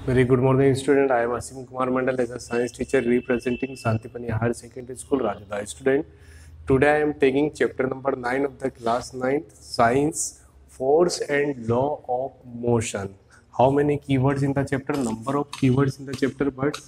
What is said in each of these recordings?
Very good morning, student. I am Asim Kumar Mandal as a science teacher representing Santipani Higher Secondary School, Rajada. Student, today I am taking chapter number 9 of the class 9th, Science, Force and Law of Motion. How many keywords in the chapter? Number of keywords in the chapter, but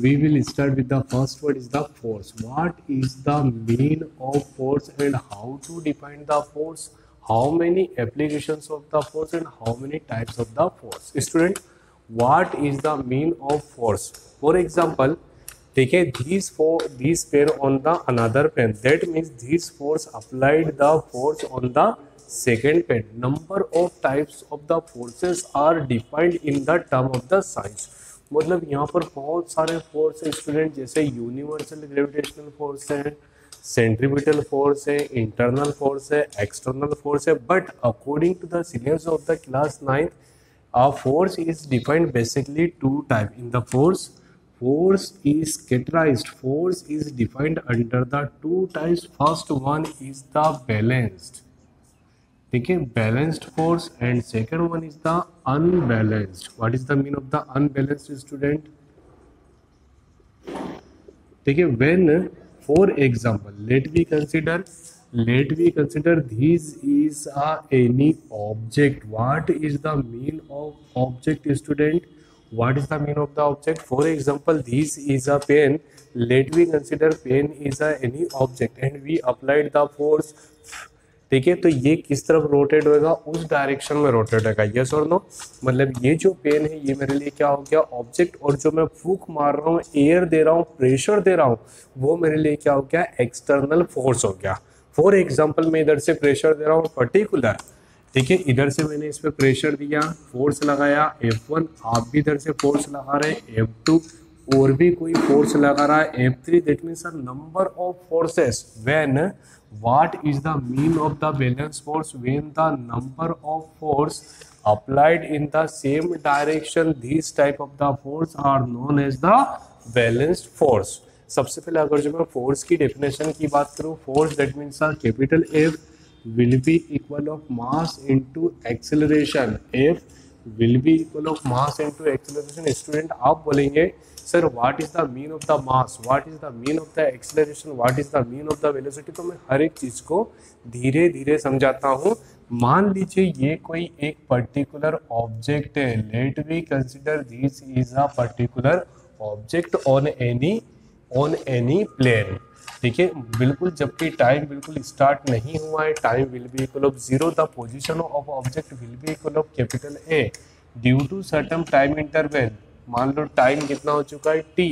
we will start with the first word is the force. What is the meaning of force and how to define the force? How many applications of the force and how many types of the force? Student, what is the mean of force? For example, take a these pen on the another pen. That means this force applied the force on the second pen. Number of types of the forces are defined in the term of the science. मतलब यहाँ पर बहुत सारे force है student, जैसे universal gravitational force है, centripetal force है, internal force है, एक्सटर्नल फोर्स है. But according to the syllabus of the class 9th, a force is defined basically two type. In the force is categorized. Force is defined under the two types. First one is the balanced. ठीक है, balanced force, and second one is the unbalanced. What is the mean of the unbalanced student? ठीक है, when for example let we consider this is any object. What is the mean of object student? What is the mean of the object? For example this is a pen. Let we consider pen is any object and we applied the force. ठीक है, तो ये किस तरफ rotate होएगा? उस direction में rotate होएगा. यस और नो? मतलब ये जो पेन है ये मेरे लिए क्या हो गया? ऑब्जेक्ट. और जो मैं फूक मार रहा हूँ, एयर दे रहा हूँ, प्रेशर दे रहा हूँ, वो मेरे लिए क्या हो गया? एक्सटर्नल फोर्स हो गया. फॉर एग्जाम्पल मैं इधर से प्रेशर दे रहा हूँ पर्टिकुलर. ठीक है, इधर से मैंने इस पर प्रेशर दिया, फोर्स लगाया F1. आप भी इधर से फोर्स लगा रहे हैं F2, और भी कोई फोर्स लगा रहा है F3. That means a number of forces. When what is the mean of the balance force? When the number of force applied in the same direction, these type of the force are known as the balanced force. सबसे पहले अगर जो मैं force की definition की बात करूं, force that means capital F will be equal of mass into acceleration. F will be equal of mass into acceleration. Student आप बोलेंगे sir what is the mean of the mass, what is the mean of the acceleration, what is the mean of the velocity. तो मैं हर एक चीज को धीरे धीरे समझाता हूँ. मान लीजिए ये कोई एक पर्टिकुलर ऑब्जेक्ट है. Let we consider this is a particular object on any plane. ठीक है, बिल्कुल जबकि टाइम बिल्कुल स्टार्ट नहीं हुआ है, time will be equal of 0. The position of object will be equal of capital A due to certain time interval. मान लो टाइम कितना हो चुका है T,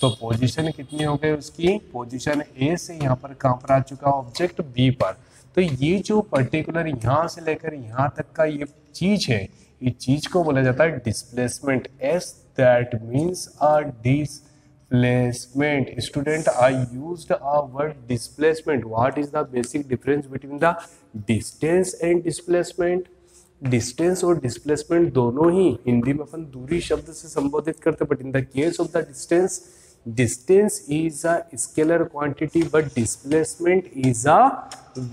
तो पोजीशन कितनी हो गई उसकी? पोजीशन A से यहाँ पर कहाँ पर आ चुका है? ऑब्जेक्ट B पर. तो ये जो पर्टिकुलर यहाँ से लेकर यहाँ तक का ये चीज है, ये चीज को बोला जाता है displacement. S that means a displacement. Student, I used a word displacement. What is the basic difference between the distance and displacement? Distance और डिस्प्लेसमेंट दोनों ही हिंदी में अपन दूरी शब्द से संबोधित करते, but in the case of the distance, distance is a scalar quantity but displacement is a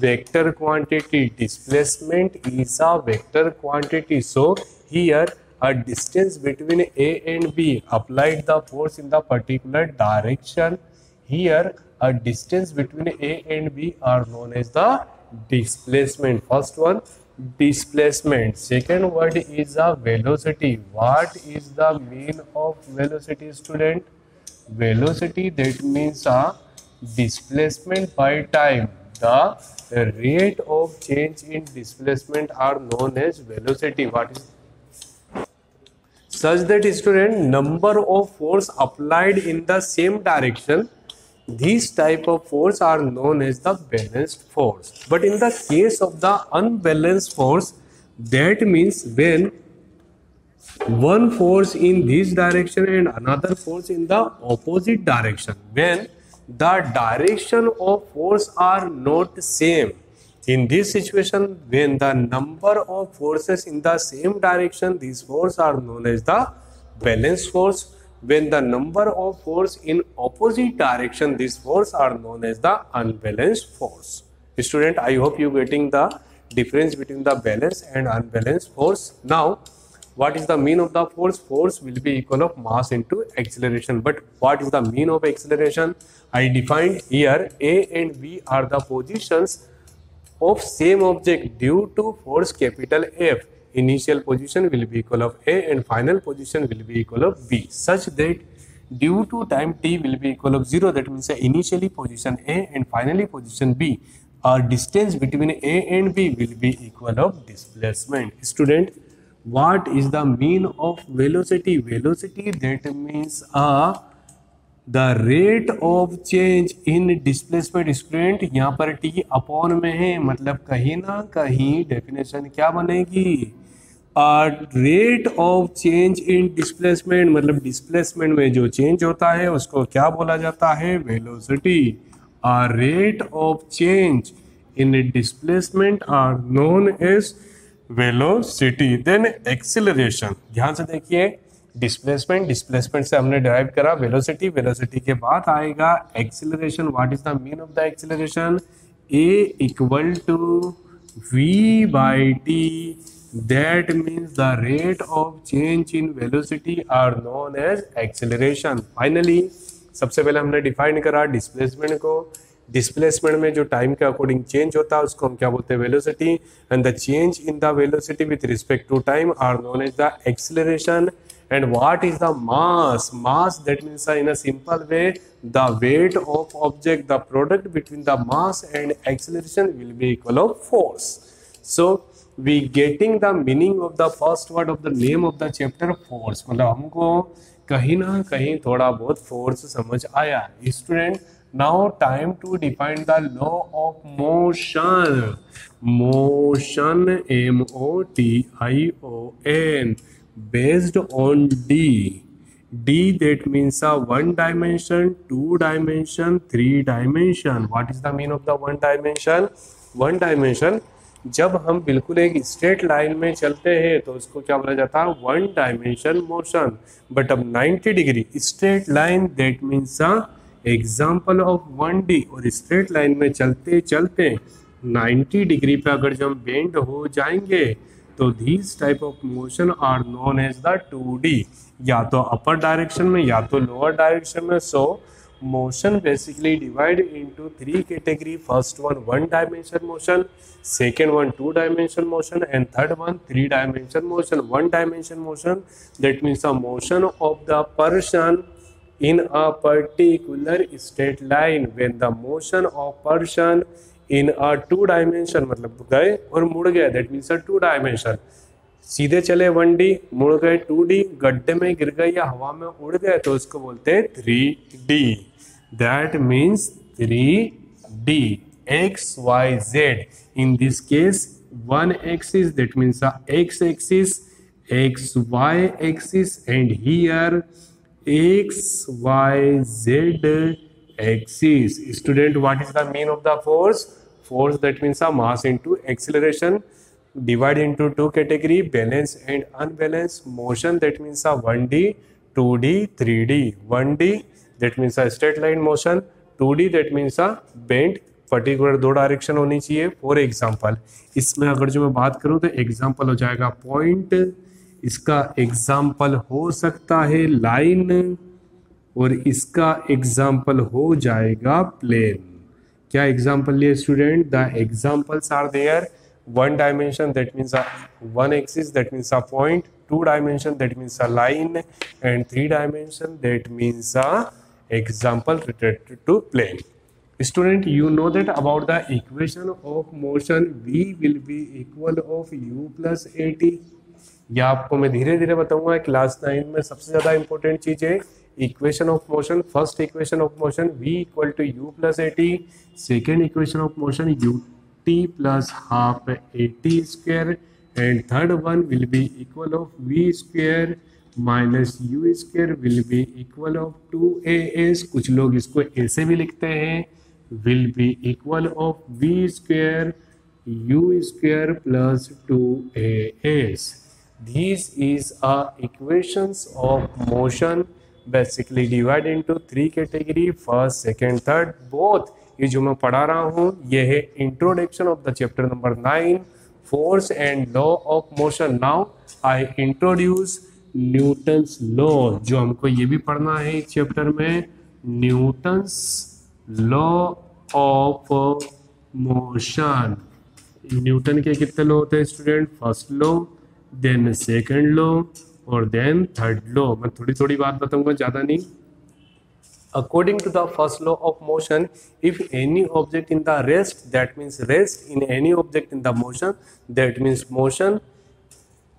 vector quantity. Displacement is a vector quantity. So here a distance between A and B applied the force in the particular direction. Here a distance between A and B are known as the displacement. First one displacement. Second word is a velocity. What is the mean of velocity, student? Velocity that means a displacement by time. The rate of change in displacement are known as velocity. What is such that student number of force applied in the same direction, these type of force are known as the balanced force. But in the case of the unbalanced force, that means when one force in this direction and another force in the opposite direction, when the direction of force are not same. In this situation, when the number of forces in the same direction, these forces are known as the balanced force. When the number of force in opposite direction, these forces are known as the unbalanced force. Student, I hope you getting the difference between the balanced and unbalanced force. Now, what is the mean of the force? Force will be equal of mass into acceleration. But what is the mean of acceleration? I defined here A and B are the positions of same object due to force capital F. Initial position will be equal of A and final position will be equal of B, such that due to time t will be equal of 0. That means initially position A and finally position B, or distance between A and B will be equal of displacement. Student, what is the mean of velocity? Velocity, that means the rate of change in displacement. Student यहाँ पर t upon में है, मतलब कहीं ना कहीं definition क्या बनेगी? Rate of change in displacement, मतलब डिस्प्लेसमेंट में जो चेंज होता है उसको क्या बोला जाता है? Velocity. Rate of change in displacement are known as velocity. Then acceleration, ध्यान से देखिए, डिस्प्लेसमेंट से हमने डिराइव करा वेलोसिटी के बाद आएगा acceleration. What is the mean of the acceleration? A equal to V by T. That means the rate of change in velocity are known as acceleration. Finally, सबसे पहले हमने डिफाइन करा डिस्प्लेसमेंट को. Displacement में जो टाइम के according change होता है उसको हम क्या बोलते हैं? Velocity. And the change in the velocity with respect to time are known as the acceleration. And what is the mass? Mass, that means in a simple way, the weight of object, the product between the mass and acceleration will be equal of force. So we getting the meaning of the first word of the name of the chapter, force. मतलब हमको कहीं ना कहीं थोड़ा बहुत force समझ आया. Student, now time to define the law of motion. Motion, M-O-T-I-O-N, based on D. D, that means a one dimension, two dimension, three dimension. What is the mean of the one dimension? One dimension, जब हम बिल्कुल एक straight line में चलते हैं तो उसको क्या बोला जाता है? One dimension motion. बट अब 90 degree straight line, that means example of 1D. और स्ट्रेट लाइन में चलते चलते 90 डिग्री पे अगर जब हम बेंड हो जाएंगे तो this type of motion are known as the 2D, या तो अपर डायरेक्शन में या तो लोअर डायरेक्शन में. सो motion basically divided into three category. First one dimension motion, second one two dimension motion, and third one three dimension motion. One dimension motion, that means a motion of the person in a particular straight line. When the motion of person in a two dimension, मतलब गए और मुड़ गए, that means a two dimension. सीधे चले 1D, मुड़ गए 2D, गड्ढे में गिर गए या हवा में उड़ गए तो उसको बोलते हैं 3D. That means 3D, X, Y, Z. In this case, one axis, that means the X axis, X, Y axis, and here X, Y, Z axis. Student, what is the mean of the force? Force, that means a mass into acceleration. Divide into two category, balance and unbalanced. Motion, that means a 1D, 2D, 3D. 1D, that means a straight line motion. 2D, that means a bent, particular दो direction होनी चाहिए. For example, इसमें अगर जो मैं बात करूं तो एग्जाम्पल हो जाएगा पॉइंट, इसका एग्जाम्पल हो सकता है लाइन, और इसका एग्जाम्पल हो जाएगा प्लेन. क्या एग्जाम्पल लिए student? The examples are there. One dimension, that means a one axis, that means a point. Two dimension, that means a line, and three dimension, that means a example related to plane. Student, you know that about the equation of motion, V will be equal of U plus AT. यह आपको मैं धीरे धीरे बताऊंगा. Class 9 में सबसे ज्यादा important चीज है equation of motion. First equation of motion V equal to U plus AT. Second equation of motion U t plus half at square, and third one will be equal of v square minus u square will be equal of 2as. कुछ लोग इसको ऐसे भी लिखते हैं, will be equal of v square u square plus 2as. These is equations of motion basically divided into three category, first, second, third, both. ये जो मैं पढ़ा रहा हूँ ये है introduction of the chapter number 9 force and law of motion. Now I introduce Newton's law, जो हमको ये भी पढ़ना है इस चैप्टर में, Newton's law of motion. Newton के कितने लॉ होते हैं student? First law, then second law और देन थर्ड लॉ। मैं थोड़ी थोड़ी बात बताऊंगा, ज़्यादा नहीं। According to the first law of motion, if any object in the rest, that means rest in any object in the motion, that means motion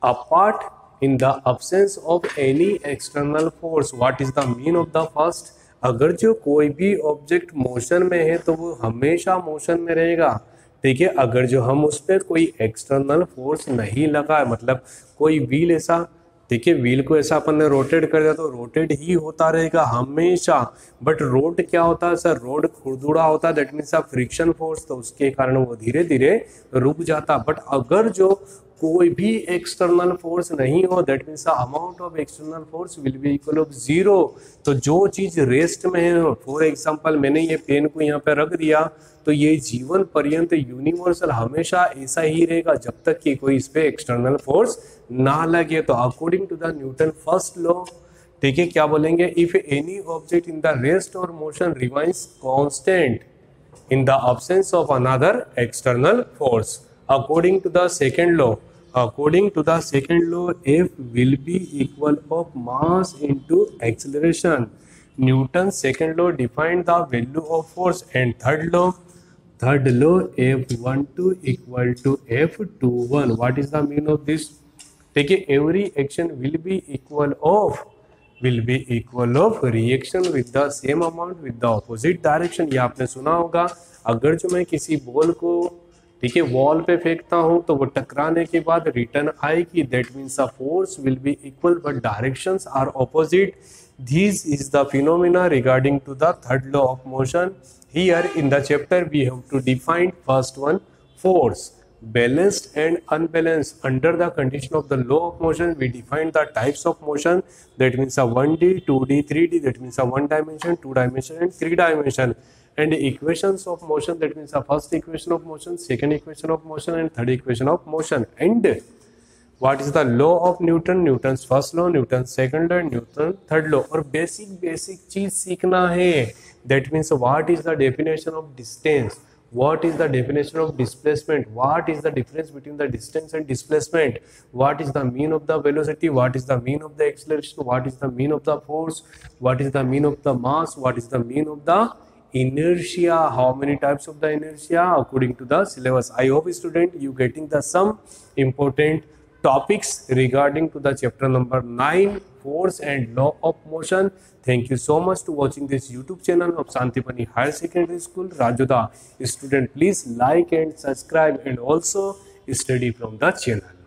apart in the absence of any external force. What is the mean of the first? अगर जो कोई भी object motion में है तो वो हमेशा motion में रहेगा, ठीक है। अगर जो हम उस पर कोई एक्सटर्नल फोर्स नहीं लगा, मतलब कोई व्हील ऐसा, देखिए व्हील को ऐसा अपन ने रोटेट कर दिया तो रोटेट ही होता रहेगा हमेशा। बट रोड क्या होता है सर? रोड खुरदुरा होता है, दैट मीन्स फ्रिक्शन फोर्स, तो उसके कारण वो धीरे धीरे रुक जाता। बट अगर जो कोई भी एक्सटर्नल फोर्स नहीं हो, that means amount of external force will be equal of zero. तो जो चीज रेस्ट में है, फॉर एग्जांपल मैंने ये पेन को यहाँ पे रख दिया, तो ये जीवन पर्यंत यूनिवर्सल हमेशा ऐसा ही रहेगा जब तक कि कोई इस पे एक्सटर्नल फोर्स ना लगे। तो according to the Newton first law, ठीक है, क्या बोलेंगे? If any object in the rest और motion remains constant in the absence of another external force. According to the second law, F will be equal of mass into acceleration. Newton's second law defined the value of force, and third law F12 equal to F21. What is the meaning of this? ठीक है, every action will be equal of reaction with the same amount with the opposite direction. ये आपने सुना होगा। अगर जो मैं किसी बॉल को, ठीक है, वॉल पे फेंकता हूँ तो वो टकराने के बाद रिटर्न आएगी, that means the force will be equal but directions are opposite. This is the phenomena regarding to the third law of motion. Here in the chapter we have to define first one, force, balanced and unbalanced. Under the condition of the law of motion, we define the types of motion, that means a 1D, 2D, 3D, that means a 1 dimension, 2 dimension and 3 dimension, and equations of motion, that means a first equation of motion, second equation of motion and third equation of motion. And what is the law of Newton? Newton's first law, Newton's second law, Newton's third law. और basic चीज सीखना है, that means what is the definition of distance, what is the definition of displacement, what is the difference between the distance and displacement, what is the mean of the velocity, what is the mean of the acceleration, what is the mean of the force, what is the mean of the mass, what is the mean of the inertia, how many types of the inertia according to the syllabus. I hope student you getting the some important topics regarding to the chapter number 9, force and law of motion. Thank you so much to watching this YouTube channel of Santipani Higher Secondary School, Rajoda. Student, please like and subscribe and also study from the channel.